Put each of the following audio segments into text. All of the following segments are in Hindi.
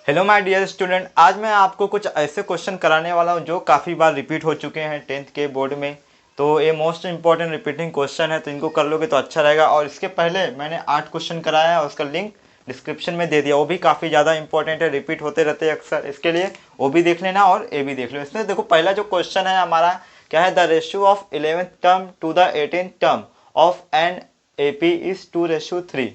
हेलो माय डियर स्टूडेंट, आज मैं आपको कुछ ऐसे क्वेश्चन कराने वाला हूँ जो काफ़ी बार रिपीट हो चुके हैं टेंथ के बोर्ड में। तो ये मोस्ट इंपॉर्टेंट रिपीटिंग क्वेश्चन है, तो इनको कर लोगे तो अच्छा रहेगा। और इसके पहले मैंने 8 क्वेश्चन कराया है, उसका लिंक डिस्क्रिप्शन में दे दिया। वो भी काफ़ी ज़्यादा इंपॉर्टेंट है, रिपीट होते रहते हैं अक्सर, इसके लिए वो भी देख लेना और ये भी देख लो। इसमें देखो पहला जो क्वेश्चन है हमारा क्या है, the ratio of 11th term to the 18th term of an A P is 2:3।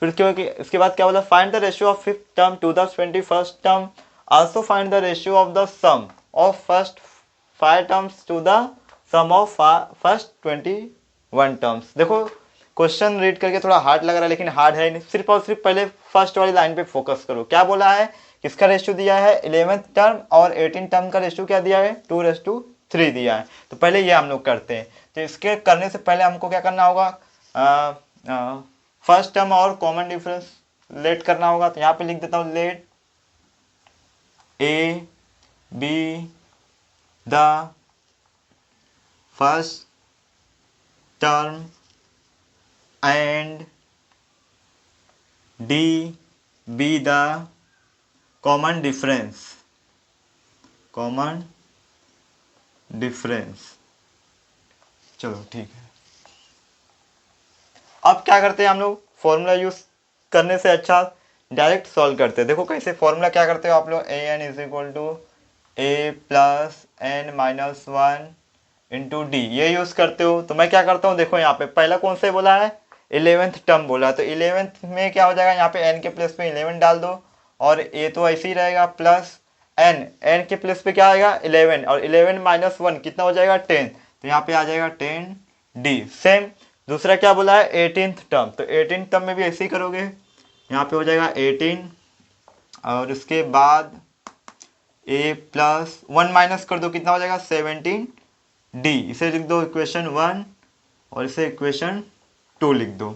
फिर क्योंकि इसके बाद क्या बोला, find the ratio of 5th term to the 21st term, also find the ratio of the sum of first 5 terms to the sum of first 21 terms. देखो क्वेश्चन रीड करके थोड़ा हार्ड लग रहा है, लेकिन हार्ड है नहीं। सिर्फ और सिर्फ पहले फर्स्ट वाली लाइन पे फोकस करो। क्या बोला है, किसका रेशियो दिया है, 11th टर्म और 18th टर्म का रेशियो क्या दिया है, 2:3 दिया है। तो पहले ये हम लोग करते हैं। तो इसके करने से पहले हमको क्या करना होगा, फर्स्ट टर्म और कॉमन डिफरेंस लेट करना होगा। तो यहाँ पे लिख देता हूँ, let A be the first term and D be the common difference. चलो ठीक है। अब क्या करते हैं हम लोग, फॉर्मूला यूज करने से अच्छा डायरेक्ट सॉल्व करते हैं। देखो कैसे फॉर्मूला क्या करते हो आप लोग, a n is equal to a plus n minus 1 into d, ये यूज करते हो। तो मैं क्या करता हूँ, देखो यहाँ पे पहला कौन से बोला है, 11th टर्म बोला है। तो 11th में क्या हो जाएगा, यहाँ पे एन के प्लेस पे 11 डाल दो, और ए तो ऐसे ही रहेगा, प्लस एन के प्लेस पे क्या आएगा 11, और 11 माइनस 1 कितना हो जाएगा 10। तो यहाँ पे आ जाएगा 10 डी। सेम दूसरा क्या बोला है, 18th टर्म। तो 18th टर्म में भी ऐसे ही करोगे, यहाँ पे हो जाएगा 18, और उसके बाद ए प्लस 1 माइनस कर दो, कितना हो जाएगा 17 डी। इसे लिख दो इक्वेशन 1, और इसे इक्वेशन 2 लिख दो।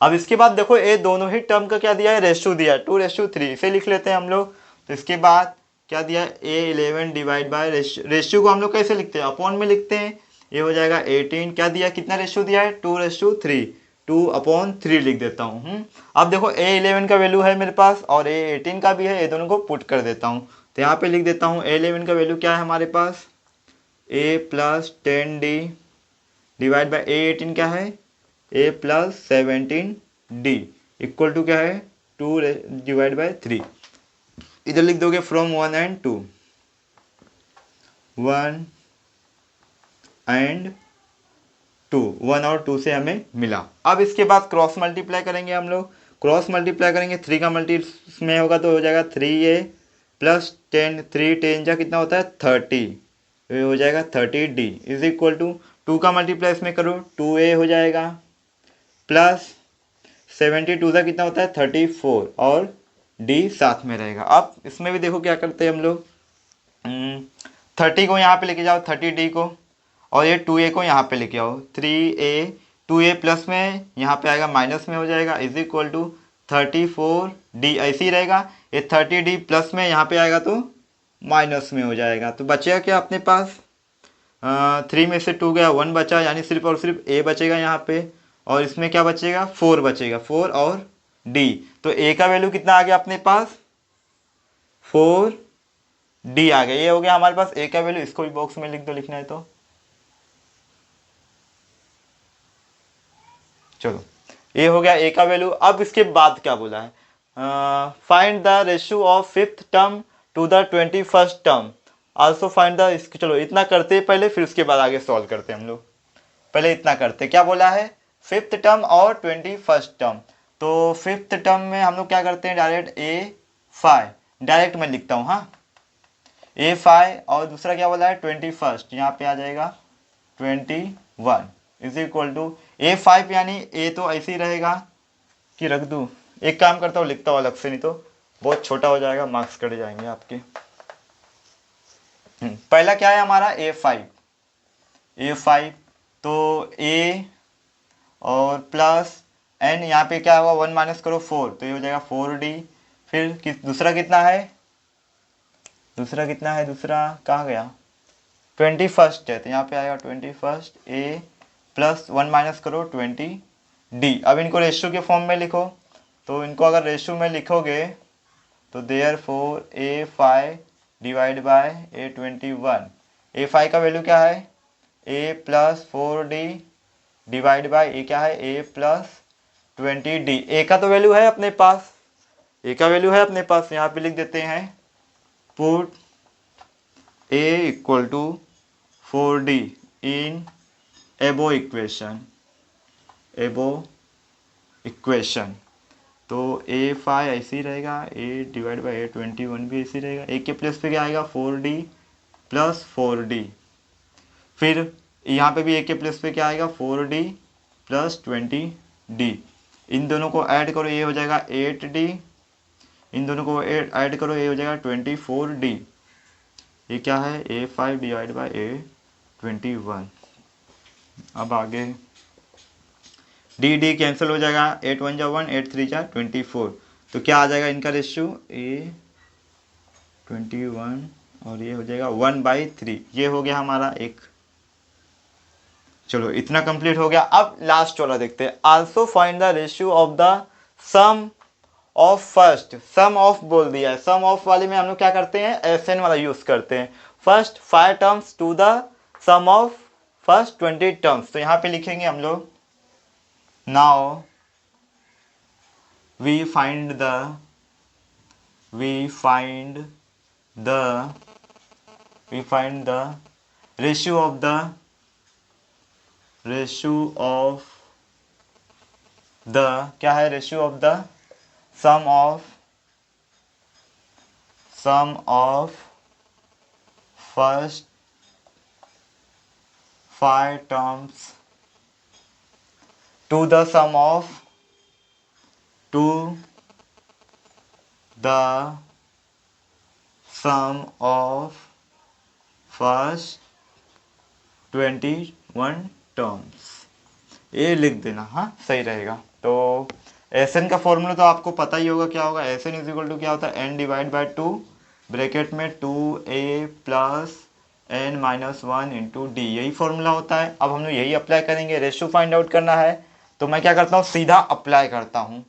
अब इसके बाद देखो ये दोनों ही टर्म का क्या दिया है, रेशियो दिया है 2:3, इसे लिख लेते हैं हम लोग। तो इसके बाद क्या दिया है, ए 11 डिवाइड बाय रेशियो को हम लोग कैसे लिखते हैं, अपॉन में लिखते हैं। ये हो जाएगा 18, क्या दिया, कितना रेशियो दिया है 2:3, 2/3 लिख देता हूँ। अब देखो ए 11 का वैल्यू है मेरे पास, और ए 18 का भी है, ये दोनों को पुट कर देता हूँ। तो यहाँ पे लिख देता हूँ ए 11 का वैल्यू क्या है हमारे पास, ए प्लस 10 डी डिवाइड बाई ए 18 क्या है, ए प्लस 17 डी, इक्वल टू क्या है 2 डिवाइड बाई 3। इधर लिख दोगे फ्रॉम 1 एंड 2, 1 एंड 2, 1 और 2 से हमें मिला। अब इसके बाद क्रॉस मल्टीप्लाई करेंगे हम लोग। क्रॉस मल्टीप्लाई करेंगे, 3 का मल्टी में होगा तो हो जाएगा 3a प्लस 10, 3 10 जा कितना होता है 30, ये हो जाएगा 30d इज इक्वल टू 2 का मल्टीप्लाई इसमें करो 2a हो जाएगा, प्लस 72 का कितना होता है 34, और d साथ में रहेगा। अब इसमें भी देखो क्या करते हैं हम लोग, 30 को यहाँ पे लेके जाओ, 30d को, और ये 2a को यहाँ पे लेके आओ, 3a 2a प्लस में यहाँ पे आएगा माइनस में हो जाएगा, इज इक्वल टू 34d ऐसे ही रहेगा। ये 30d प्लस में यहाँ पे आएगा तो माइनस में हो जाएगा। तो बचेगा क्या अपने पास, 3 में से 2 गया 1 बचा, यानी सिर्फ और सिर्फ a बचेगा यहाँ पे, और इसमें क्या बचेगा 4 बचेगा, 4 और d। तो a का वैल्यू कितना आ गया अपने पास 4d आ गया। ये हो गया हमारे पास a का वैल्यू, इसको भी बॉक्स में लिख दो लिखना है तो। चलो ये हो गया ए का वैल्यू। अब इसके बाद क्या बोला है, find the ratio of 5th term to the 21st term, also find the. चलो इतना करते हैं पहले, फिर उसके बाद आगे सॉल्व करते हैं हम लोग। पहले इतना करते, क्या बोला है 5th टर्म और 21st टर्म। तो 5th टर्म में हम लोग क्या करते हैं, डायरेक्ट a5 डायरेक्ट मैं लिखता हूँ, हाँ a5, और दूसरा क्या बोला है 21st, यहाँ पे आ जाएगा 21 इज इक्वल टू a5, यानी a तो ऐसे ही रहेगा कि रख दूँ, एक काम करता हूँ लिखता हूँ अलग से, नहीं तो बहुत छोटा हो जाएगा, मार्क्स कट जाएंगे आपके। पहला क्या है हमारा a5, तो a और प्लस n, यहाँ पे क्या होगा 1 माइनस करो 4, तो ये हो जाएगा 4d। फिर दूसरा कितना है, दूसरा कहाँ गया 21st है, तो यहाँ पे आएगा 21st a प्लस 1 माइनस करो 20d। अब इनको रेशियो के फॉर्म में लिखो, तो इनको अगर रेशियो में लिखोगे तो therefore A5 divide by A21, A5 का वैल्यू क्या है A plus 4D divide by a क्या है A प्लस 20D। ए का तो वैल्यू है अपने पास, ए का वैल्यू है अपने पास, यहाँ पे लिख देते हैं put A equal to 4D in above equation, एबो इक्वेशन। तो A5 ऐसे ही रहेगा, A डिवाइड बाई A21 भी ऐसे ही रहेगा। ए के प्लेस पे क्या आएगा 4D प्लस 4D, फिर यहाँ पे भी ए के प्लेस पे क्या आएगा 4D प्लस 20D। इन दोनों को ऐड करो, ये हो जाएगा 8D, इन दोनों को ऐड करो, ये हो जाएगा 24D। ये क्या है A5 डिवाइड बाई A21। अब आगे डी डी कैंसिल हो जाएगा, 8 1 जा 1, 8 3 जा 24। तो क्या आ जाएगा इनका रेशियो A21 और ये हो जाएगा 1/3। ये हो गया हमारा एक। चलो इतना कंप्लीट हो गया। अब लास्ट वाला देखते हैं, also find the ratio of the sum of first. Sum of बोल दिया है, सम ऑफ वाले में हम लोग क्या करते हैं SN वाला यूज करते हैं। First 5 terms to the sum of first 20 terms. तो यहाँ पे लिखेंगे हम लोग now we find the ratio of the क्या है ratio of the sum of first 5 terms to the sum of first 21 terms. ये लिख देना, हाँ सही रहेगा। तो SN का फॉर्मूला तो आपको पता ही होगा, क्या होगा SN इज इक्वल टू क्या होता है N डिवाइड बाई 2 ब्रैकेट में 2A plus N minus 1 into D, यही फॉर्मूला होता है। अब हम लोग यही अप्लाई करेंगे। रेशियो फाइंड आउट करना है तो मैं क्या करता हूँ सीधा अप्लाई करता हूँ।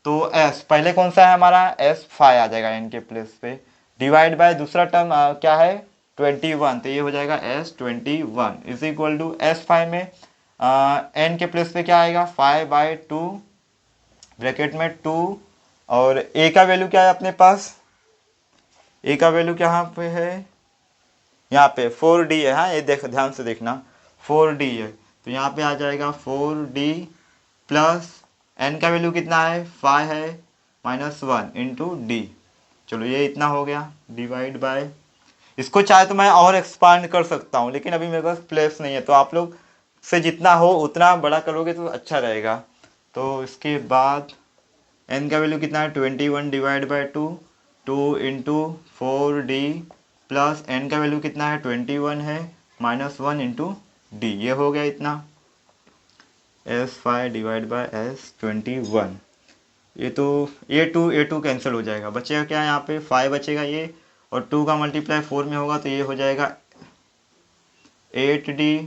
तो S पहले कौन सा है हमारा S5 आ जाएगा N के प्लेस पे, डिवाइड बाय दूसरा टर्म क्या है 21, तो ये हो जाएगा S21 is equal to S5 में N के प्लेस पे क्या आएगा 5/2 ब्रैकेट में 2 और A का वैल्यू क्या है अपने पास, A का वैल्यू क्या यहाँ पे है, यहाँ पे 4D है। हाँ ये ध्यान से देखना 4D है, तो यहाँ पे आ जाएगा 4D प्लस N का वैल्यू कितना है 5 है माइनस 1 इंटू D। चलो ये इतना हो गया डिवाइड बाय, इसको चाहे तो मैं और एक्सपांड कर सकता हूँ लेकिन अभी मेरे पास प्लेस नहीं है, तो आप लोग से जितना हो उतना बड़ा करोगे तो अच्छा रहेगा। तो इसके बाद N का वैल्यू कितना है 21 divide by 2 into 4D plus N का वैल्यू कितना है 21 है माइनस 1 इंटू D। ये हो गया इतना S5 डिवाइड बाई S21। ये तो A2 कैंसिल हो जाएगा, बचेगा क्या यहाँ पे 5 बचेगा ये, और 2 का मल्टीप्लाई 4 में होगा तो ये हो जाएगा 8D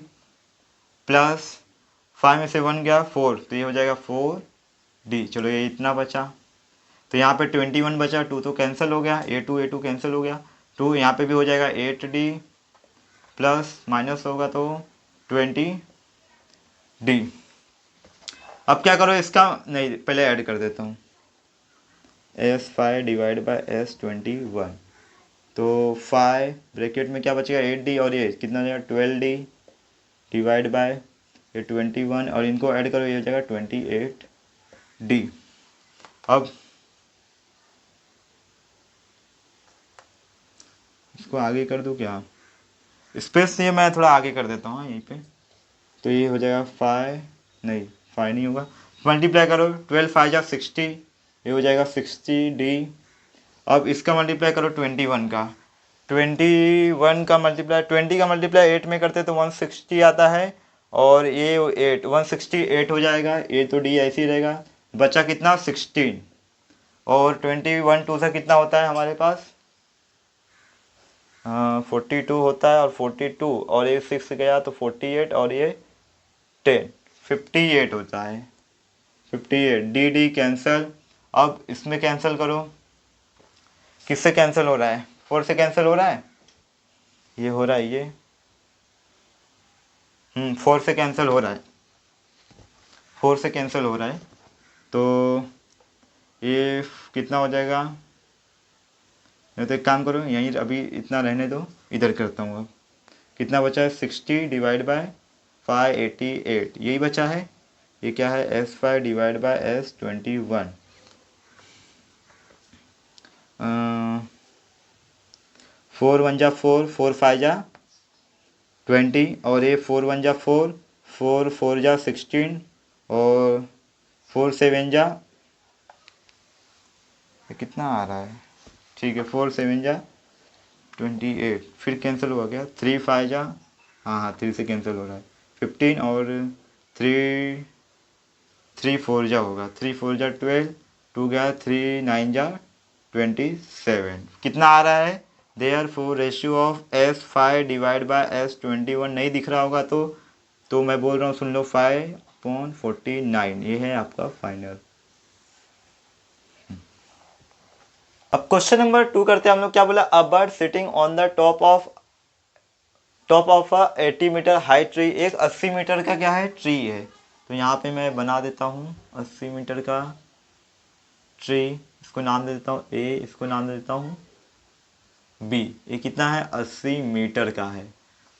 प्लस 5 में से 1 गया 4, तो ये हो जाएगा 4D। चलो ये इतना बचा, तो यहाँ पे 21 बचा, 2 तो कैंसिल हो गया, A2 कैंसिल हो गया, 2 यहाँ पे भी हो जाएगा 8D प्लस माइनस होगा तो 20D। अब क्या करो इसका, नहीं पहले ऐड कर देता हूँ S5 डिवाइड बाय S21, तो 5 ब्रैकेट में क्या बचेगा 8D और ये कितना हो जाएगा 12D डिवाइड बाय ये 21 और इनको ऐड करो ये हो जाएगा 28D। अब इसको आगे कर दूँ क्या, स्पेस से मैं थोड़ा आगे कर देता हूँ यहीं पे, तो ये हो जाएगा 5 नहीं होगा, मल्टीप्लाई करो 12 5 जा 60, ये हो जाएगा 60D। अब इसका मल्टीप्लाई करो 21 का, 21 का मल्टीप्लाई 20 का मल्टीप्लाई 8 में करते तो 160 आता है, और ये 168 हो जाएगा, ये तो D ऐसे ही रहेगा, बचा कितना 16, और 21 2 से कितना होता है हमारे पास 42 होता है, और 42 और ये 6 गया तो 48 और ये 10 58 होता है, 58 D कैंसल। अब इसमें कैंसिल करो किससे कैंसिल हो रहा है? 4 से कैंसिल हो रहा है, ये हो रहा है ये 4 से कैंसिल हो रहा है, 4 से कैंसिल हो रहा है। तो ये कितना हो जाएगा? मैं तो एक काम करूँ, यहीं अभी इतना रहने दो, इधर करता हूँ। अब कितना बचा है? 60 डिवाइड बाय 588, यही बचा है। ये क्या है? S5 divide by S21। 4 1 जा 4, 4 5 जा 20, और ये 4 1 जा 4, 4 4 जा 16, और 4 7 जा, ये कितना आ रहा है? ठीक है, 4 7 जा 28, फिर कैंसिल हुआ क्या? 3 5 जा, हाँ 3 से कैंसिल हो रहा है, 15, और 3 3 4 जा होगा, 3 4 जा 12, 2 गया, 3 9 जा 27। कितना आ रहा है? Therefore ratio of S5 divide by S21 नहीं दिख रहा होगा तो मैं बोल रहा हूँ, सुन लो, 5/49, ये है आपका फाइनल। अब क्वेश्चन नंबर 2 करते हैं हम लोग। क्या बोला? A bird sitting on the top of a 80 metre high tree, एक 80 मीटर का क्या है? ट्री है। तो यहाँ पे मैं बना देता हूँ 80 मीटर का ट्री, इसको नाम दे देता हूँ A, इसको नाम दे देता हूँ B। ये कितना है? 80 मीटर का है।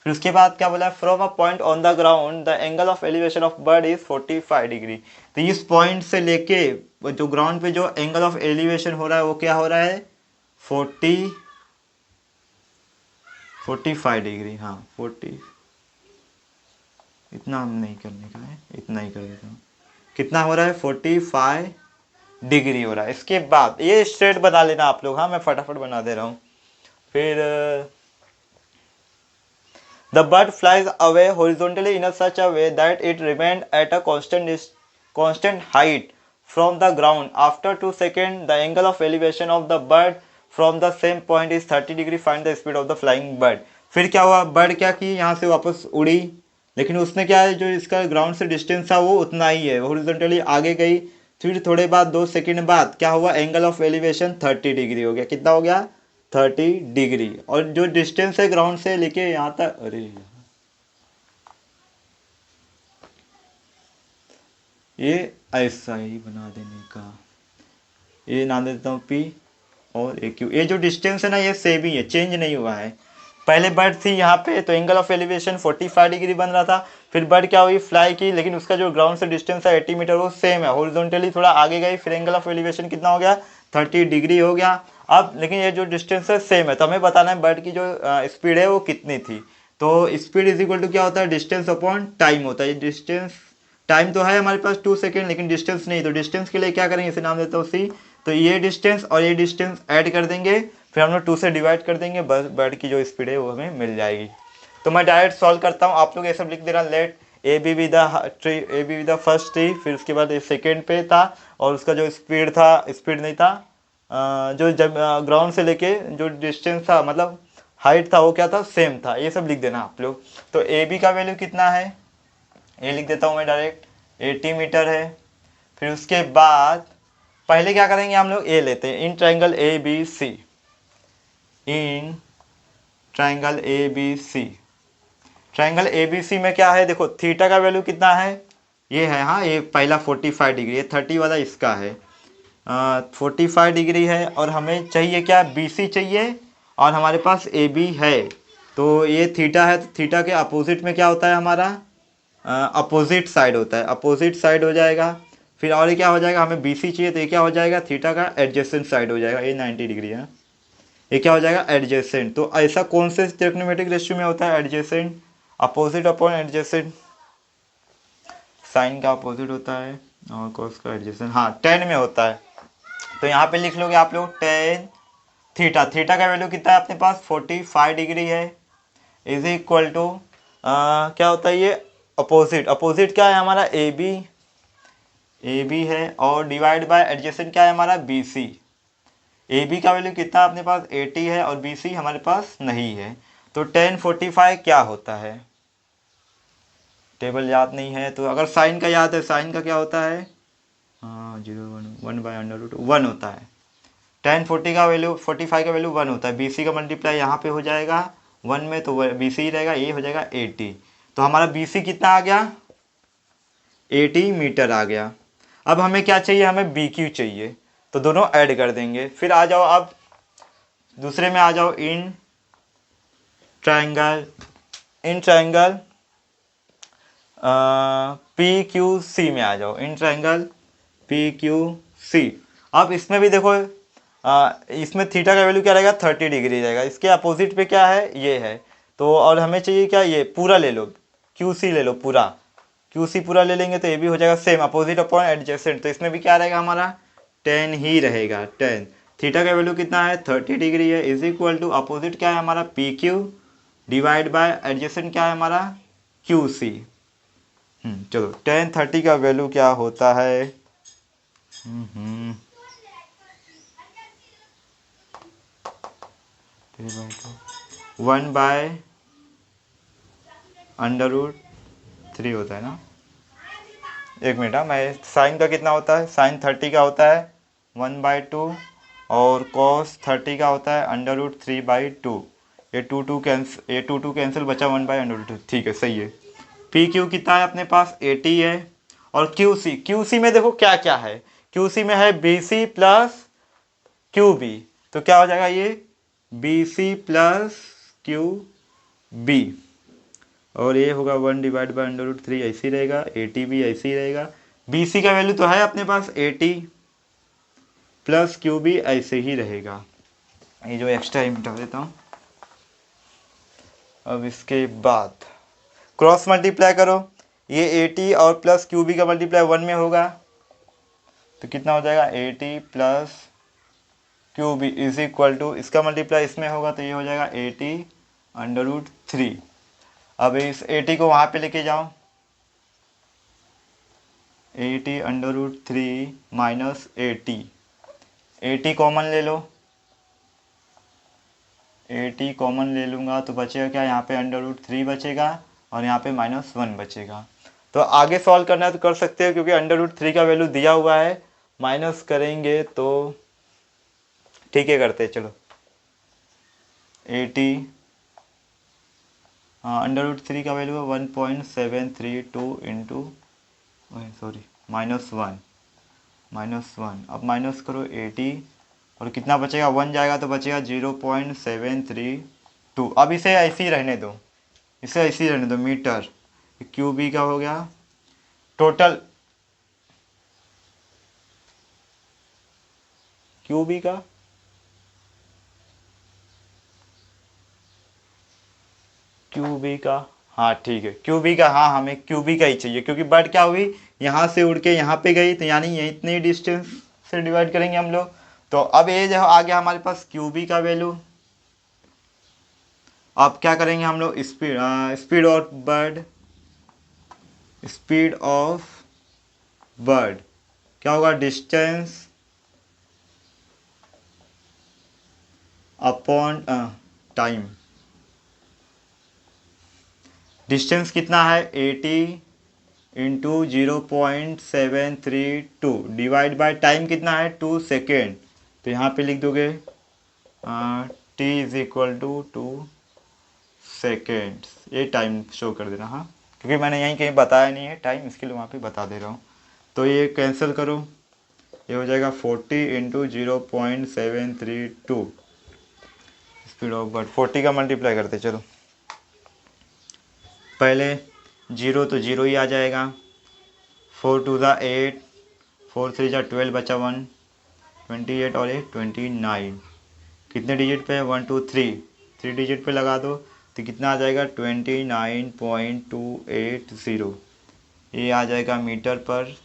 फिर उसके बाद क्या बोला है? From a point on the ground the angle of elevation of bird is 45 degree. तो इस पॉइंट से लेके जो ग्राउंड पे जो एंगल ऑफ एलिवेशन हो रहा है वो क्या हो रहा है? 45 डिग्री। हाँ 40, इतना हम नहीं करने का है, इतना ही कर देता हूँ। कितना हो रहा है? 45 डिग्री हो रहा है। इसके बाद ये स्ट्रेट बना लेना आप लोग, हाँ मैं फटाफट बना दे रहा हूँ। फिर the bird flies away horizontally in a such a way that it remained at a constant height from the ground. After 2 seconds, the angle of elevation of the bird from the same point is 30 degree. Find the speed of the flying bird. फिर क्या हुआ? बर्ड क्या की? यहाँ से वापस उड़ी, लेकिन उसने क्या है, जो इसका ग्राउंड से डिस्टेंस था वो उतना ही है, हॉरिजॉन्टली आगे गई। फिर थोड़े बाद 2 सेकंड बाद क्या हुआ? एंगल ऑफ एलिवेशन 30 डिग्री हो गया। कितना हो गया? 30 डिग्री। और जो डिस्टेंस है ग्राउंड से लेके यहाँ तक, अरे ये ऐसा ही बना देने का, ये नाम दे देता हूँ P और AQ। ये जो डिस्टेंस है ना, ये सेम ही है, चेंज नहीं हुआ है। पहले बर्ड थी यहाँ पे तो एंगल ऑफ एलिवेशन 45 डिग्री बन रहा था। फिर बर्ड क्या हुई? फ्लाई की, लेकिन उसका जो ग्राउंड से डिस्टेंस है 80 मीटर वो सेम है, हॉरिजॉन्टली थोड़ा आगे गई, फिर एंगल ऑफ एलिवेशन कितना हो गया? 30 डिग्री हो गया। अब लेकिन ये जो डिस्टेंस है सेम है, तो हमें बताना है बर्ड की जो स्पीड है वो कितनी थी। तो स्पीड इज इक्वल टू क्या होता है? डिस्टेंस अपॉन टाइम होता है। डिस्टेंस, टाइम तो है हमारे पास 2 सेकेंड, लेकिन डिस्टेंस नहीं, तो डिस्टेंस के लिए क्या करेंगे? इसे नाम देता हूँ C। तो ये डिस्टेंस और ये डिस्टेंस ऐड कर देंगे, फिर हम लोग 2 से डिवाइड कर देंगे, बस बर्ड की जो स्पीड है वो हमें मिल जाएगी। तो मैं डायरेक्ट सॉल्व करता हूँ, आप लोग ये सब लिख दे रहा। Let A B with the first tree, फिर उसके बाद ये सेकेंड पे था, और उसका जो स्पीड था, स्पीड नहीं था, जो जब ग्राउंड से लेके जो डिस्टेंस था, मतलब हाइट था, वो क्या था? सेम था। ये सब लिख देना आप लोग। तो ए बी का वैल्यू कितना है? ये लिख देता हूँ मैं डायरेक्ट, 80 मीटर है। फिर उसके बाद पहले क्या करेंगे? हम लोग ए लेते हैं, in triangle A B C, in triangle A B C. Triangle A B C में क्या है? देखो थीटा का वैल्यू कितना है? ये है, हाँ ये पहला 45 डिग्री, ये 30 वाला इसका है, 45 डिग्री है। और हमें चाहिए क्या? बी सी चाहिए, और हमारे पास ए बी है। तो ये थीटा है, तो थीटा के अपोजिट में क्या होता है हमारा? अपोजिट साइड होता है, अपोजिट साइड हो जाएगा। फिर और ये क्या हो जाएगा? हमें बी सी चाहिए, तो ये क्या हो जाएगा? थीटा का एडजेसेंट साइड हो जाएगा, ये 90 डिग्री है, ये क्या हो जाएगा? एडजेसेंट। तो ऐसा कौन से ट्रिग्नोमेट्रिक रेशियो में होता है? Adjacent, opposite upon adjacent. Sine का अपोजिट होता है और कॉस का एडजेसेंट, हाँ 10 में होता है। तो यहाँ पे लिख लोगे आप लोग 10 थीटा। थीटा का वैल्यू कितना है अपने पास? 45 डिग्री है, इज इक्वल टू क्या होता है ये? अपोजिट, अपोजिट क्या है हमारा? ए बी है, और डिवाइड बाय एडजेसेंट क्या है हमारा? B C. ए बी का वैल्यू कितना अपने पास? 80 है, और बी सी हमारे पास नहीं है। तो 10/45 क्या होता है? टेबल याद नहीं है तो अगर साइन का याद है, साइन का क्या होता है? हाँ 0 1 1/√1 होता है। tan 40 का वैल्यू 45 का वैल्यू 1 होता है, BC का मल्टीप्लाई यहाँ पे हो जाएगा 1 में, तो BC ही रहेगा, ये हो जाएगा 80। तो हमारा BC कितना आ गया, 80 मीटर आ गया। अब हमें क्या चाहिए, हमें BQ चाहिए, तो दोनों ऐड कर देंगे। फिर आ जाओ, अब दूसरे में आ जाओ, इन ट्रायंगल PQC में आ जाओ, इन ट्रायंगल PQC। अब इसमें भी देखो, इसमें थीटा का वैल्यू क्या रहेगा, 30 डिग्री रहेगा, इसके अपोजिट पे क्या है, ये है। तो और हमें चाहिए क्या, ये पूरा ले लो, QC ले लो पूरा, QC पूरा ले लेंगे तो ये भी हो जाएगा सेम, अपोजिट अपॉन एडजेसेंट। तो इसमें भी क्या रहेगा हमारा, 10 ही रहेगा, 10। थीटा का वैल्यू कितना है, 30 डिग्री है, इज इक्वल टू अपोजिट क्या है हमारा, PQ डिवाइड बाय एडजेसेंट क्या है हमारा, QC। चलो 10 30 का वैल्यू क्या होता है, 1/√3 होता है ना। एक मिनट, मैं साइन का कितना होता है, साइन 30 का होता है 1/2, और कॉस 30 का होता है √3/2। ये 2 कैंसिल, बचा 1/√2। ठीक है, सही है। PQ कितना है अपने पास, 80 है। और QC में देखो क्या क्या है, QC में है BC प्लस QB, तो क्या हो जाएगा ये, BC प्लस QB, और ये होगा 1/√3, ऐसे ही रहेगा, 80 भी ऐसे ही रहेगा। BC का वैल्यू तो है अपने पास 80, प्लस QB ऐसे ही रहेगा। ये जो एक्स्ट्रा ही मिटा देता हूँ। अब इसके बाद क्रॉस मल्टीप्लाई करो, ये 80 और प्लस QB का मल्टीप्लाई 1 में होगा, तो कितना हो जाएगा, 80 plus QB is equal to, इसका मल्टीप्लाई इसमें होगा तो ये हो जाएगा 80/3। अब इस 80 को वहाँ पे लेके जाओ, 80/3 माइनस 80 कॉमन ले लो, 80 कॉमन ले लूँगा तो बचेगा क्या, यहाँ पे √3 बचेगा और यहाँ पे -1 बचेगा। तो आगे सॉल्व करना है तो कर सकते हो, क्योंकि √3 का वैल्यू दिया हुआ है, माइनस करेंगे तो ठीक है, करते हैं चलो। 80, हाँ, √3 का वैल्यू है 1.732 इंटू, सॉरी, -1। अब माइनस करो 80, और कितना बचेगा, 1 जाएगा तो बचेगा 0.732। अब इसे ऐसे ही रहने दो, इसे ऐसे ही रहने दो, मीटर। QB का हो गया टोटल, QB का, हाँ ठीक है, QB का, हाँ हमें QB का ही चाहिए, क्योंकि बर्ड क्या हुई, यहाँ से उड़ के यहाँ पे गई, तो यानी ये इतनी डिस्टेंस से डिवाइड करेंगे हम लोग। तो अब ये जो आ गया हमारे पास QB का वैल्यू। अब क्या करेंगे हम लोग, स्पीड ऑफ बर्ड क्या होगा, डिस्टेंस अपॉन टाइम। डिस्टेंस कितना है, 80 इंटू 0.732 डिवाइड बाय टाइम कितना है, 2 सेकेंड। तो यहाँ पे लिख दोगे T is equal to 2 seconds, ये टाइम शो कर देना, हाँ, क्योंकि मैंने यहीं कहीं बताया नहीं है टाइम, इसके लिए वहाँ पे बता दे रहा हूँ। तो ये कैंसिल करो, ये हो जाएगा 40 इंटू 0.732 स्पीड ऑफ बर्ड। 40 का मल्टीप्लाई करते चलो, पहले 0 तो 0 ही आ जाएगा, 4 2 ज़ा 8, 4 3 ज़ा 12, बचा 1, 28 और 8 29। कितने डिजिट पे है, 1 2 3 डिजिट पे लगा दो, तो कितना आ जाएगा, 29.280। ये आ जाएगा मीटर पर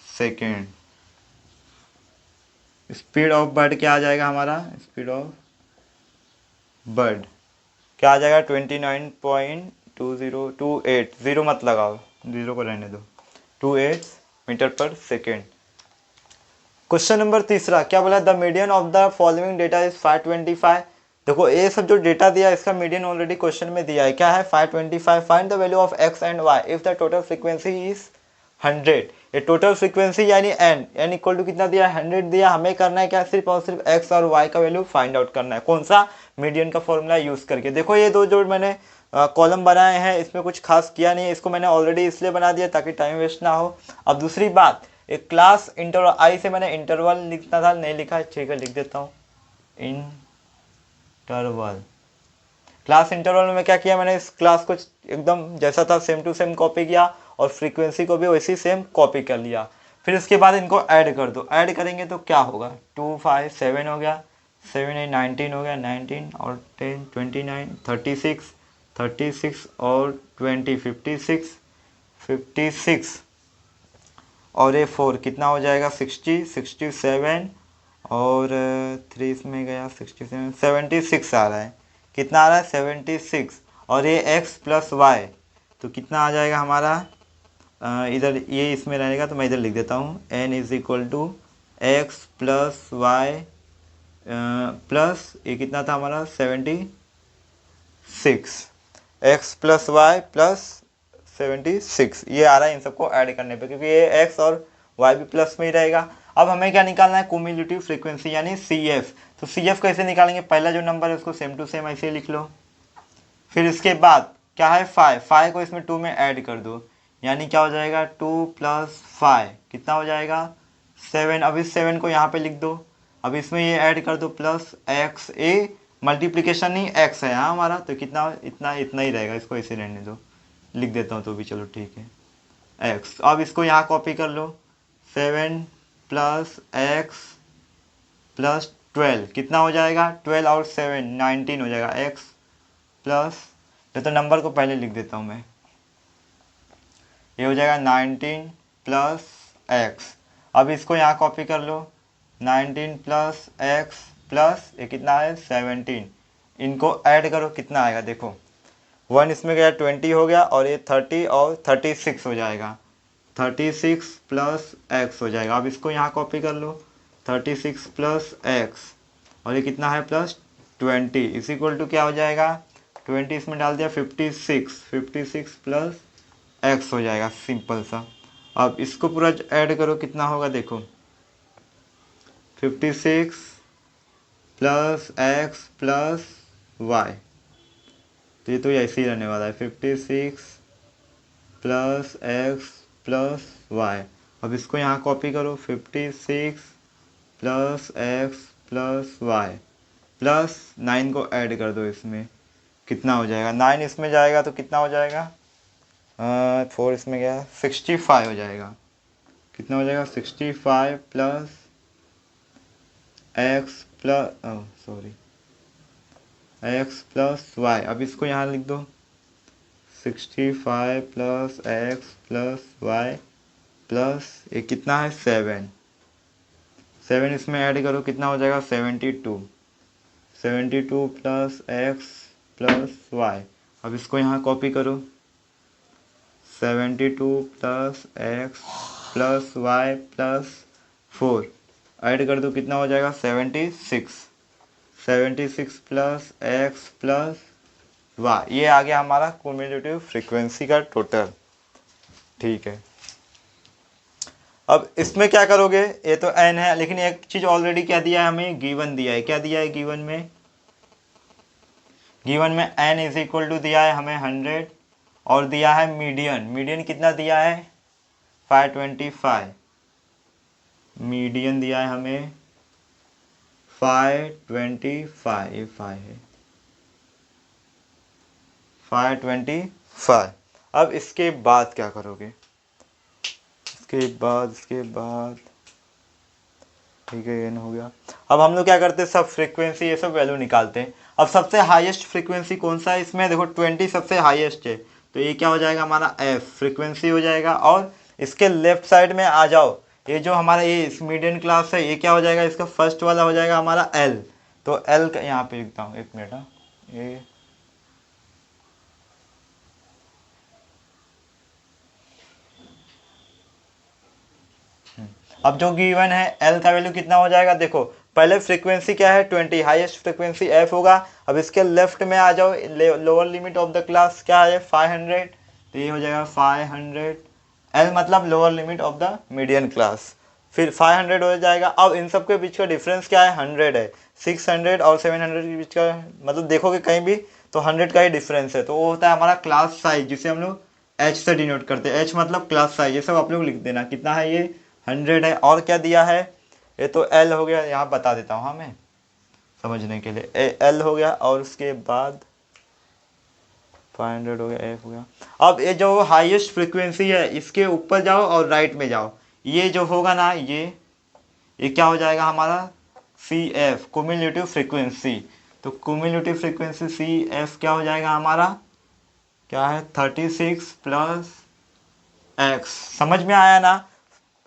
सेकेंड। स्पीड ऑफ बर्ड क्या आ जाएगा हमारा, स्पीड ऑफ बर्ड क्या आ जाएगा, 29.2028, ज़ीरो मत लगाओ, ज़ीरो को रहने दो, 28 मीटर पर सेकेंड। क्वेश्चन नंबर तीसरा क्या बोला, the median of the following data is 525। देखो ये सब जो डेटा दिया है इसका मीडियन ऑलरेडी क्वेश्चन में दिया है, क्या है, 525। Find the value of x and y if the total frequency is 100। ये टोटल फ्रीक्वेंसी यानी एन इक्वल टू कितना दिया, 100 दिया। हमें करना है क्या, सिर्फ और सिर्फ एक्स और वाई का वैल्यू फाइंड आउट करना है। कौन सा, मीडियन का फॉर्मूला यूज़ करके। देखो ये दो जो मैंने कॉलम बनाए हैं, इसमें कुछ खास किया नहीं है, इसको मैंने ऑलरेडी इसलिए बना दिया ताकि टाइम वेस्ट ना हो। अब दूसरी बात, एक क्लास इंटरवल, आई से मैंने इंटरवल लिखना था, नहीं लिखा, ठीक है लिख देता हूँ इंटरवल। क्लास इंटरवल में क्या किया मैंने, इस क्लास को एकदम जैसा था सेम टू सेम कॉपी किया और फ्रीक्वेंसी को भी वैसी सेम कॉपी कर लिया। फिर उसके बाद इनको ऐड कर दो, ऐड करेंगे तो क्या होगा, 2 5 7 हो गया, 7 8 19 हो गया, 19 और 10 29 36 36 और 20 56 56 और ये 4 कितना हो जाएगा, 60 67 और 3 इसमें गया 67 76 आ रहा है। कितना आ रहा है, 76। और ये x प्लस वाई तो कितना आ जाएगा हमारा, इधर ये इसमें रहेगा तो मैं इधर लिख देता हूँ, n is equal to x plus Y plus ये कितना था हमारा 76, x प्लस वाई प्लस 76 ये आ रहा है इन सबको ऐड करने पे, क्योंकि ये x और y भी प्लस में ही रहेगा। अब हमें क्या निकालना है, क्यूमुलेटिव फ्रीक्वेंसी यानी CF। तो CF कैसे निकालेंगे, पहला जो नंबर है उसको सेम टू सेम ऐसे लिख लो। फिर इसके बाद क्या है, 5 को इसमें 2 में ऐड कर दो, यानी क्या हो जाएगा 2 + 5 कितना हो जाएगा 7। अब इस 7 को यहाँ पे लिख दो। अब इसमें ये ऐड कर दो प्लस x, ए मल्टीप्लिकेशन नहीं x है यहाँ हमारा, तो कितना इतना इतना ही रहेगा, इसको ऐसे रहने दो, लिख देता हूँ तो भी चलो ठीक है x। अब इसको यहाँ कॉपी कर लो, 7 + x + 12 कितना हो जाएगा, 12 और 7 19 हो जाएगा, x प्लस, तो नंबर को पहले लिख देता हूँ मैं, ये हो जाएगा 19 + x। अब इसको यहाँ कॉपी कर लो, 19 + x प्लस ये कितना है 17, इनको ऐड करो कितना आएगा, देखो 1 इसमें गया 20 हो गया और ये 30 और 36 हो जाएगा, 36 + x हो जाएगा। अब इसको यहाँ कॉपी कर लो, 36 + x और ये कितना है +20 इज इक्वल टू क्या हो जाएगा, 20 इसमें डाल दिया 56 + x हो जाएगा, सिंपल सा। अब इसको पूरा ऐड करो कितना होगा, देखो 56 + x + y, तो ये तो ऐसे ही रहने वाला है, 56 + x + y। अब इसको यहाँ कॉपी करो, 56 + x + y प्लस 9 को ऐड कर दो, इसमें कितना हो जाएगा, 9 इसमें जाएगा तो कितना हो जाएगा, 4 इसमें गया 65 हो जाएगा, कितना हो जाएगा 65 + x + y। अब इसको यहाँ लिख दो, 65 + x + y प्लस ये कितना है 7 इसमें ऐड करो कितना हो जाएगा 72 + x + y। अब इसको यहाँ कॉपी करो, 72 + x + y + 4 ऐड कर दो कितना हो जाएगा 76 + x + y। ये आ गया हमारा क्यूमुलेटिव फ्रीक्वेंसी का टोटल, ठीक है। अब इसमें क्या करोगे, ये तो n है, लेकिन एक चीज़ ऑलरेडी क्या दिया है हमें, गिवन दिया है। क्या दिया है गिवन में, n इज इक्वल टू दिया है हमें 100 और दिया है मीडियन कितना दिया है 525, मीडियन दिया है हमें 525, ये 5 है 525। अब इसके बाद क्या करोगे, इसके बाद ठीक है ये हो गया। अब हम लोग क्या करते हैं, सब फ्रीक्वेंसी ये सब वैल्यू निकालते हैं। अब सबसे हाईएस्ट फ्रीक्वेंसी कौन सा है इसमें, देखो 20 सबसे हाईएस्ट है, तो ये क्या हो जाएगा हमारा f फ्रीक्वेंसी हो जाएगा। और इसके लेफ्ट साइड में आ जाओ, ये जो हमारा ये इस मीडियन क्लास है, ये क्या हो जाएगा, इसका फर्स्ट वाला हो जाएगा हमारा l। तो l का यहाँ पे लिखता हूँ, एक मिनट, ये अब जो गिवन है L का वैल्यू कितना हो जाएगा, देखो पहले फ्रीक्वेंसी क्या है 20, हाईएस्ट फ्रीक्वेंसी F होगा। अब इसके लेफ्ट में आ जाओ, lower limit of the class क्या है 500, तो ये हो जाएगा 500 एल मतलब lower limit of the median class. फिर 500 हो जाएगा। अब इन सब के बीच का डिफरेंस क्या है, 100 है। 600 और 700 के बीच का मतलब देखोगे कहीं भी तो 100 का ही डिफरेंस है, तो वो होता है हमारा क्लास साइज, जिसे हम लोग एच से डिनोट करते हैं। एच मतलब क्लास साइज, ये सब आप लोग लिख देना। कितना है ये, 100 है। और क्या दिया है, ये तो एल हो गया, यहाँ बता देता हूँ हाँ मैं समझने के लिए। एल हो गया और उसके बाद 500 हो गया, एफ हो गया। अब ये जो हाईएस्ट फ्रीक्वेंसी है इसके ऊपर जाओ और राइट में जाओ, ये जो होगा ना ये क्या हो जाएगा हमारा, सी एफ क्यूमुलेटिव फ्रीक्वेंसी। तो क्यूमुलेटिव फ्रीक्वेंसी सी एफ क्या हो जाएगा हमारा, क्या है 36 प्लस एक्स। समझ में आया ना।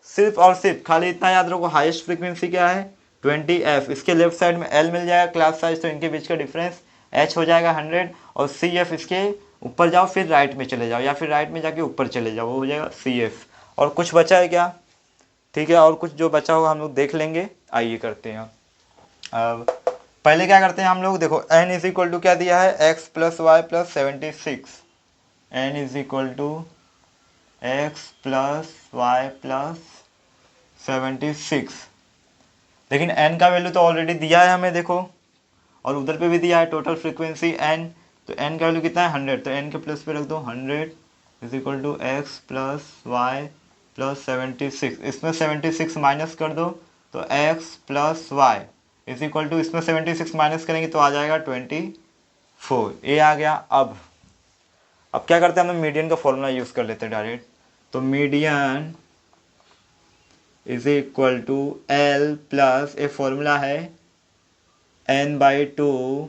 सिर्फ और सिर्फ खाली इतना याद रखो, हाईएस्ट फ्रीक्वेंसी क्या है 20 एफ। इसके लेफ्ट साइड में एल मिल जाएगा क्लास साइज, तो इनके बीच का डिफरेंस एच हो जाएगा 100। और सी एफ इसके ऊपर जाओ फिर राइट में चले जाओ, या फिर राइट में जाके ऊपर चले जाओ, वो हो जाएगा सी एफ। और कुछ बचा है क्या, ठीक है, और कुछ जो बचा होगा हम लोग देख लेंगे। आइए करते हैं अब। पहले क्या करते हैं हम लोग, देखो n इज इक्वल टू क्या दिया है, x plus Y plus 76। n is equal to x plus Y plus 76। लेकिन n का वैल्यू तो ऑलरेडी दिया है हमें देखो, और उधर पे भी दिया है टोटल फ्रीक्वेंसी n। तो n का वैल्यू कितना है 100, तो n के प्लस पे रख दो 100 is equal to x plus Y plus 76। इसमें 76 माइनस कर दो तो x plus y is equal to, इसमें 76 माइनस करेंगे तो आ जाएगा 24, ये आ गया। अब क्या करते हैं, हम मीडियन का फॉर्मूला यूज़ कर लेते हैं डायरेक्ट। तो median is equal to L plus, a formula है n/2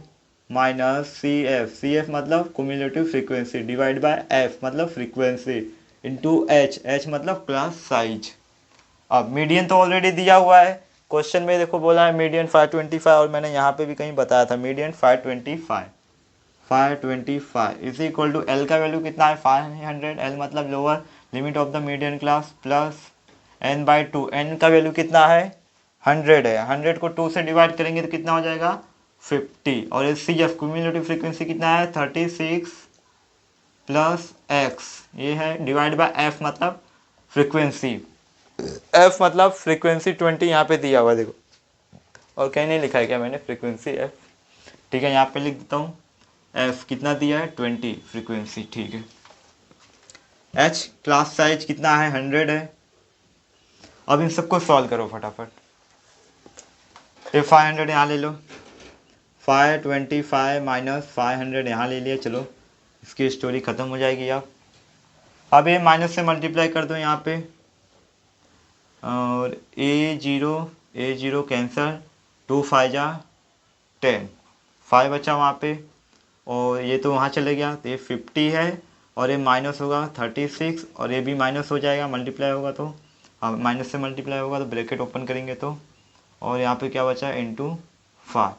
माइनस सी एफ मतलब cumulative frequency divide by F मतलब फ्रीक्वेंसी इंटू एच मतलब क्लास साइज। अब मीडियन तो ऑलरेडी दिया हुआ है क्वेश्चन में, देखो बोला है मीडियन 525, और मैंने यहाँ पे भी कहीं बताया था median 525 is equal to L का वैल्यू कितना है 500, एल मतलब lower limit of the median class, plus n/2, n का वैल्यू कितना है 100 है। 100 को 2 से डिवाइड करेंगे तो कितना हो जाएगा 50। और ये सी एफ क्यूमुलेटिव फ्रीक्वेंसी कितना है 36 प्लस एक्स, ये है डिवाइड बाय एफ मतलब फ्रीक्वेंसी। एफ मतलब फ्रीक्वेंसी 20 यहाँ पे दिया हुआ देखो, और कहीं नहीं लिखा है क्या मैंने फ्रीक्वेंसी एफ, ठीक है यहाँ पे लिख देता हूँ। एफ कितना दिया है 20 फ्रीक्वेंसी, ठीक है। एच क्लास साइज कितना है 100 है। अब इन सबको सॉल्व करो फटाफट। ये 500 यहाँ ले लो, 525 माइनस 500 यहाँ ले लिया, चलो इसकी स्टोरी ख़त्म हो जाएगी। अब ये माइनस से मल्टीप्लाई कर दो यहाँ पे, और ए जीरो कैंसर, 2 5 जा 10, 5 बचा वहाँ पे, और ये तो वहाँ चले गया, तो ये 50 है, और ये माइनस होगा 36, और ये भी माइनस हो जाएगा, मल्टीप्लाई होगा तो, हाँ माइनस से मल्टीप्लाई होगा तो ब्रैकेट ओपन करेंगे तो, और यहाँ पे क्या बचा इंटू 5।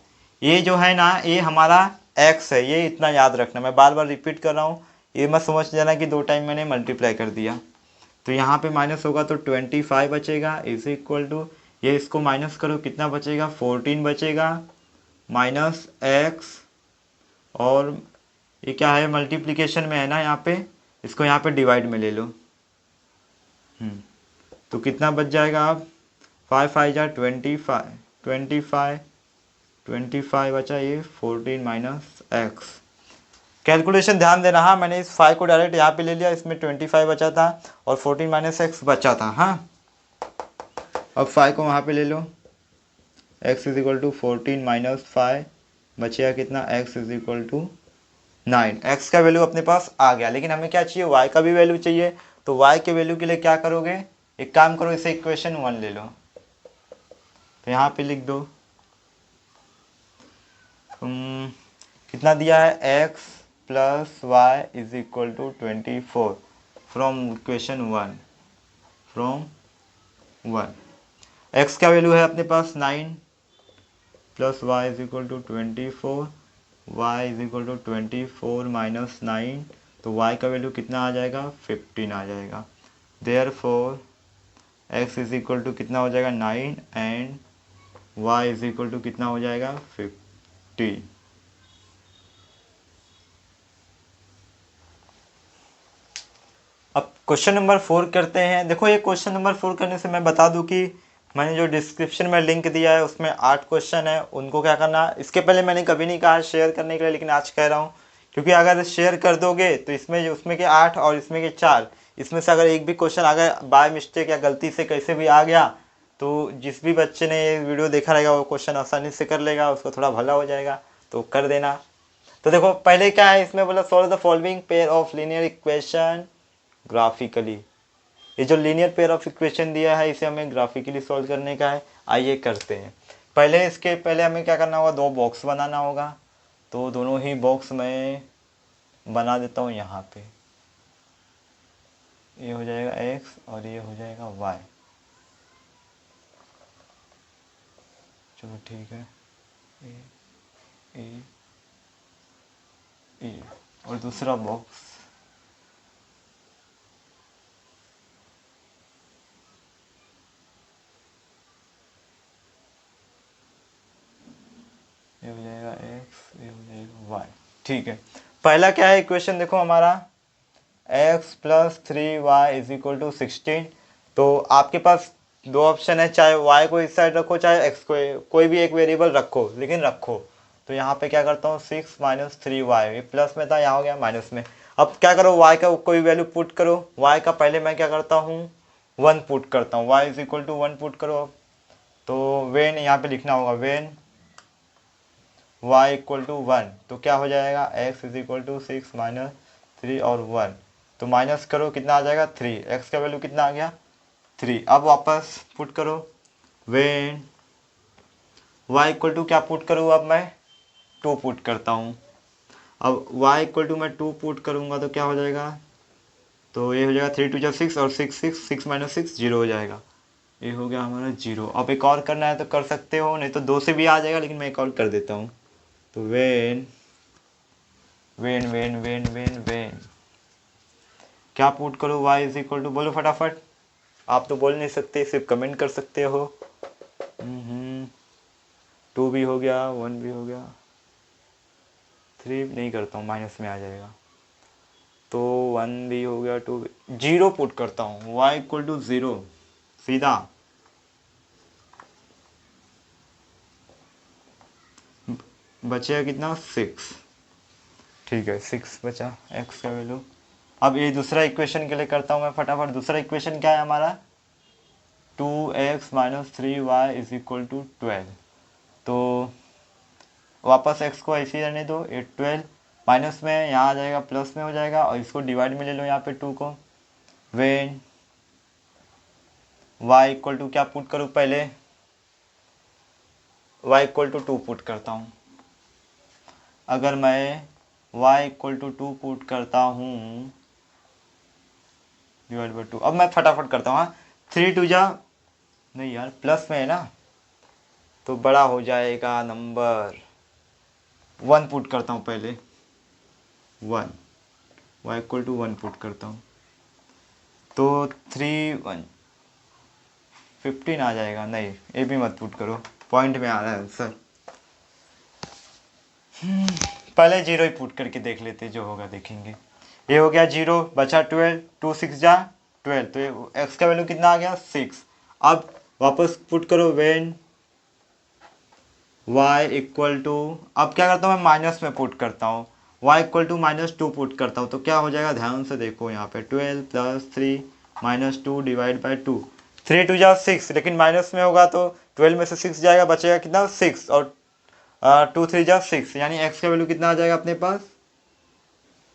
ये जो है ना ये हमारा x है, ये इतना याद रखना, मैं बार बार रिपीट कर रहा हूँ, ये मत समझ जाना कि 2 टाइम मैंने मल्टीप्लाई कर दिया। तो यहाँ पे माइनस होगा तो 25 बचेगा इज इक्वल टू, ये इसको माइनस करो कितना बचेगा 14 बचेगा, माइनस एक्स, और ये क्या है मल्टीप्लिकेशन में है ना यहाँ पे, इसको यहाँ पे डिवाइड में ले लो। तो कितना बच जाएगा अब 5 5 जा 25 बचा, ये 14 माइनस एक्स। कैलकुलेशन ध्यान देना, हाँ मैंने इस 5 को डायरेक्ट यहाँ पे ले लिया, इसमें 25 बचा था और 14 माइनस एक्स बचा था। हाँ अब 5 को वहाँ पे ले लो, x is equal to 14 minus 5 बचेगा कितना, x is equal to 9। x का वैल्यू अपने पास आ गया, लेकिन हमें क्या चाहिए y का भी वैल्यू चाहिए। तो y के वैल्यू के लिए क्या करोगे, एक काम करो इसे इक्वेशन 1 ले लो, तो यहाँ पे लिख दो कितना दिया है x plus y is equal to 24 from equation 1 x का वैल्यू है अपने पास 9 plus y is equal to 24, y is equal to 24 minus 9, तो y का वैल्यू कितना आ जाएगा 15 आ जाएगा। Therefore x is equal to कितना हो जाएगा 9 and y is equal to कितना हो जाएगा 50। अब क्वेश्चन नंबर 4 करते हैं। देखो ये क्वेश्चन नंबर 4 करने से मैं बता दूं कि मैंने जो डिस्क्रिप्शन में लिंक दिया है उसमें 8 क्वेश्चन है, उनको क्या करना। इसके पहले मैंने कभी नहीं कहा शेयर करने के लिए, लेकिन आज कह रहा हूँ, क्योंकि अगर शेयर कर दोगे तो इसमें उसमें के 8 और इसमें के 4, इसमें से अगर एक भी क्वेश्चन अगर बाय मिस्टेक या गलती से कैसे भी आ गया तो जिस भी बच्चे ने ये वीडियो देखा रहेगा वो क्वेश्चन आसानी से कर लेगा, उसको थोड़ा भला हो जाएगा, तो कर देना। तो देखो पहले क्या है इसमें, बोला solve the following pair of linear equation graphically. ये जो लीनियर पेयर ऑफ इक्वेशन दिया है इसे हमें ग्राफिकली सॉल्व करने का है। आइए करते हैं। पहले इसके पहले हमें क्या करना होगा, दो बॉक्स बनाना होगा। तो दोनों ही बॉक्स मैं बना देता हूँ यहाँ पे। ये हो जाएगा x और ये हो जाएगा y। चलो ठीक है, ए और दूसरा बॉक्स ये हो जाएगा x, ये हो जाएगा y। ठीक है, पहला क्या है इक्वेशन, देखो हमारा x plus 3y is equal to 16। तो आपके पास दो ऑप्शन है, चाहे y को इस साइड रखो चाहे x को, कोई भी एक वेरिएबल रखो, लेकिन रखो। तो यहाँ पे क्या करता हूँ 6 माइनस 3y, ये प्लस में था यहाँ हो गया माइनस में। अब क्या करो, y का कोई वैल्यू पुट करो। y का पहले मैं क्या करता हूँ 1 पुट करता हूँ, y is equal to 1 put करो। तो वेन यहाँ पे लिखना होगा, वेन y इक्वल टू 1, तो क्या हो जाएगा x is equal to 6 minus 3 और 1। तो माइनस करो कितना आ जाएगा 3, x का वैल्यू कितना आ गया 3। अब वापस पुट करो, वेन y इक्वल टू क्या पुट करूँ, अब मैं 2 पुट करता हूँ। अब y इक्वल टू मैं 2 पुट करूँगा तो क्या हो जाएगा, तो ये हो जाएगा 3 2 6 और 6 माइनस 6 जीरो हो जाएगा। ये हो गया हमारा जीरो। अब एक और करना है तो कर सकते हो, नहीं तो 2 से भी आ जाएगा, लेकिन मैं एक और कर देता हूँ। तो when when when when when when क्या पुट करो, y इज इक्वल टू, बोलो फटाफट, आप तो बोल नहीं सकते, सिर्फ कमेंट कर सकते हो। 2 भी हो गया, 1 भी हो गया, 3 नहीं करता हूँ माइनस में आ जाएगा, तो 1 भी हो गया, 2 भी, 0 पुट करता हूँ, y इक्वल टू 0 सीधा। बचेगा कितना 6, ठीक है 6 बचा x का वैल्यू। अब ये दूसरा इक्वेशन के लिए करता हूँ मैं फटाफट। दूसरा इक्वेशन क्या है हमारा, 2x minus 3y is equal to 12। तो वापस x को ऐसे ही रहने दो, ये 12 माइनस में यहाँ आ जाएगा प्लस में हो जाएगा, और इसको डिवाइड में ले लो यहाँ पे 2 को। वेन y इक्वल टू क्या पुट करूँ, पहले y इक्वल टू 2 पुट करता हूँ। अगर मैं y इक्वल टू 2 पुट करता हूँ डिवाइड बाई 2, अब मैं फटाफट करता हूँ। हाँ 3 2 जा, नहीं यार प्लस में है ना, तो बड़ा हो जाएगा नंबर। 1 पुट करता हूँ पहले, 1 y इक्वल टू 1 पुट करता हूँ, तो 3 1 15 आ जाएगा। नहीं ये भी मत पुट करो, पॉइंट में आ रहा है आंसर। पहले 0 ही पुट करके देख लेते, जो होगा देखेंगे। ये हो गया 0, बचा 12, 2 6 जा 12, तो ये x का वैल्यू कितना आ गया 6। अब वापस पुट करो, वेन y इक्वल टू, अब क्या करता हूँ मैं माइनस में पुट करता हूँ, y इक्वल टू -2 पुट करता हूँ, तो क्या हो जाएगा ध्यान से देखो यहाँ पे 12 प्लस 3 माइनस 2 डिवाइड बाई 2। 3 2 जा 6, लेकिन माइनस में होगा तो 12 में से 6 जाएगा, बचेगा कितना 6, और 2 3 जा 6, यानी x का वैल्यू कितना आ जाएगा अपने पास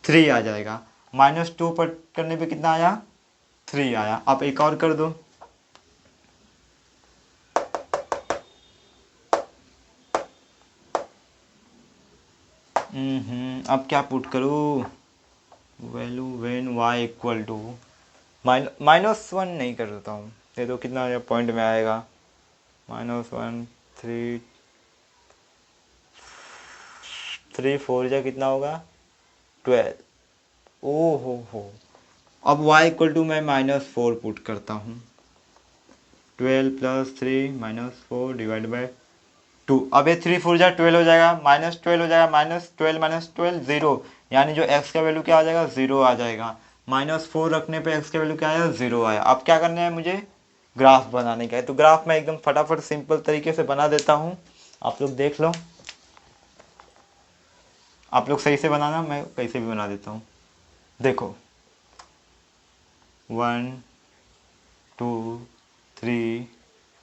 3 आ जाएगा। -2 पर करने पे कितना आया 3 आया। अब एक और कर दो, अब क्या पुट करूँ, value when y equal to -1 नहीं कर देता हूँ, ये तो कितना पॉइंट में आएगा, -1 3 3 4 जा कितना होगा 12। ओ हो, अब y इक्वल टू मैं -4 पुट करता हूँ, 12 प्लस 3 -4 डिवाइड बाई 2। अब ये 3 4 जा 12 हो जाएगा, -12 हो जाएगा, -12 -12 0, यानी जो x का वैल्यू क्या आ जाएगा 0 आ जाएगा। -4 रखने पे x की वैल्यू क्या आया, 0 आया। अब क्या करना है मुझे, ग्राफ बनाने का है। तो ग्राफ मैं एकदम फटाफट सिंपल तरीके से बना देता हूँ, आप लोग देख लो। आप लोग सही से बनाना, मैं कैसे भी बना देता हूँ। देखो 1 2 3,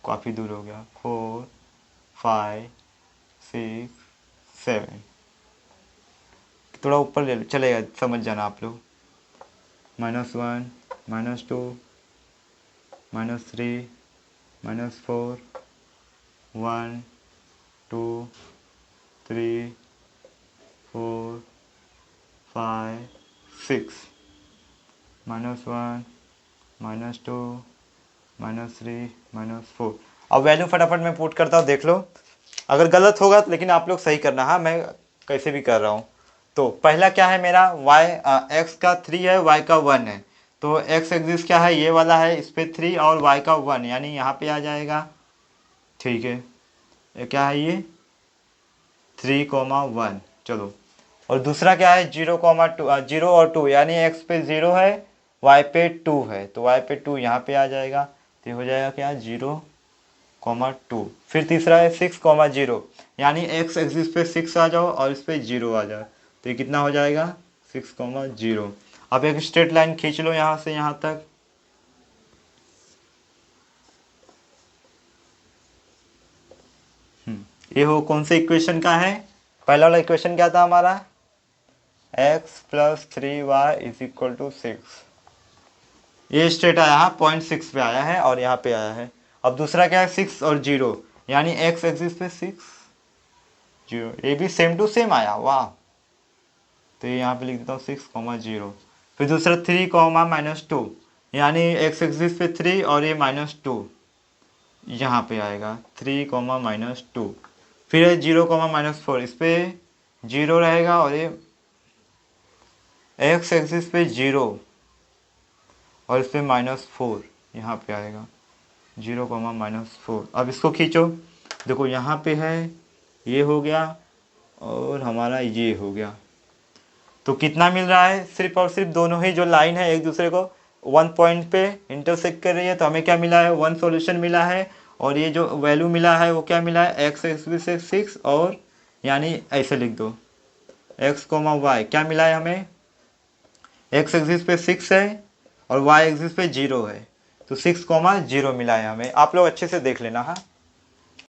काफ़ी दूर हो गया, 4 5 6 7, थोड़ा ऊपर ले लो, चलेगा, समझ जाना आप लोग। -1 -2 -3 -4 1 2 3 4 5 6 -1 -2 -3 -4। अब वैल्यू फटाफट मैं पुट करता हूँ, देख लो। अगर गलत होगा तो लेकिन आप लोग सही करना, हाँ मैं कैसे भी कर रहा हूँ। तो पहला क्या है मेरा, x का 3 है, y का 1 है। तो x एक्सिस क्या है, ये वाला है, इस पे 3 और y का 1, यानी यहाँ पे आ जाएगा। ठीक है, ये क्या है, ये 3,1। चलो, और दूसरा क्या है, 0,2, 0 और 2, यानी x पे 0 है, y पे 2 है, तो y पे 2 यहाँ पे आ जाएगा। तो हो जाएगा क्या, 0,2। फिर तीसरा है 6,0, यानी x एक्सिस पे 6 आ जाओ और इस पे 0 आ जाओ, तो ये कितना हो जाएगा, 6,0। अब एक स्ट्रेट लाइन खींच लो यहाँ से यहाँ तक। ये हो कौन से इक्वेशन का है, पहला वाला इक्वेशन क्या था हमारा, x + 3y = 6। ये स्ट्रेट आया है, 0.6 पे आया है और यहाँ पे आया है। अब दूसरा क्या है, 6 और 0, यानी x एक्सिस पे 6 0, ये भी सेम टू सेम आया, वाह। तो ये यहाँ पे लिख देता हूँ 6,0। फिर दूसरा 3, -2, यानी x एक्सिस पे 3 और ये -2 यहाँ पे आएगा, 3, -2। फिर है 0, -4, इस पे 0 रहेगा और ये x एक्सिस पे 0 और इस पे -4 यहाँ पे आएगा, 0, -4। अब इसको खींचो, देखो यहाँ पे है, ये हो गया और हमारा ये हो गया। तो कितना मिल रहा है, सिर्फ और सिर्फ दोनों ही जो लाइन है एक दूसरे को 1 पॉइंट पे इंटरसेक्ट कर रही है, तो हमें क्या मिला है, 1 सॉल्यूशन मिला है। और ये जो वैल्यू मिला है वो क्या मिला है, x एक्सिस से 6 और यानी ऐसे लिख दो x, y क्या मिला है हमें, x एक्सिस पे 6 है और y एक्सिस पे 0 है, तो 6, 0 मिला है हमें। आप लोग अच्छे से देख लेना, हाँ।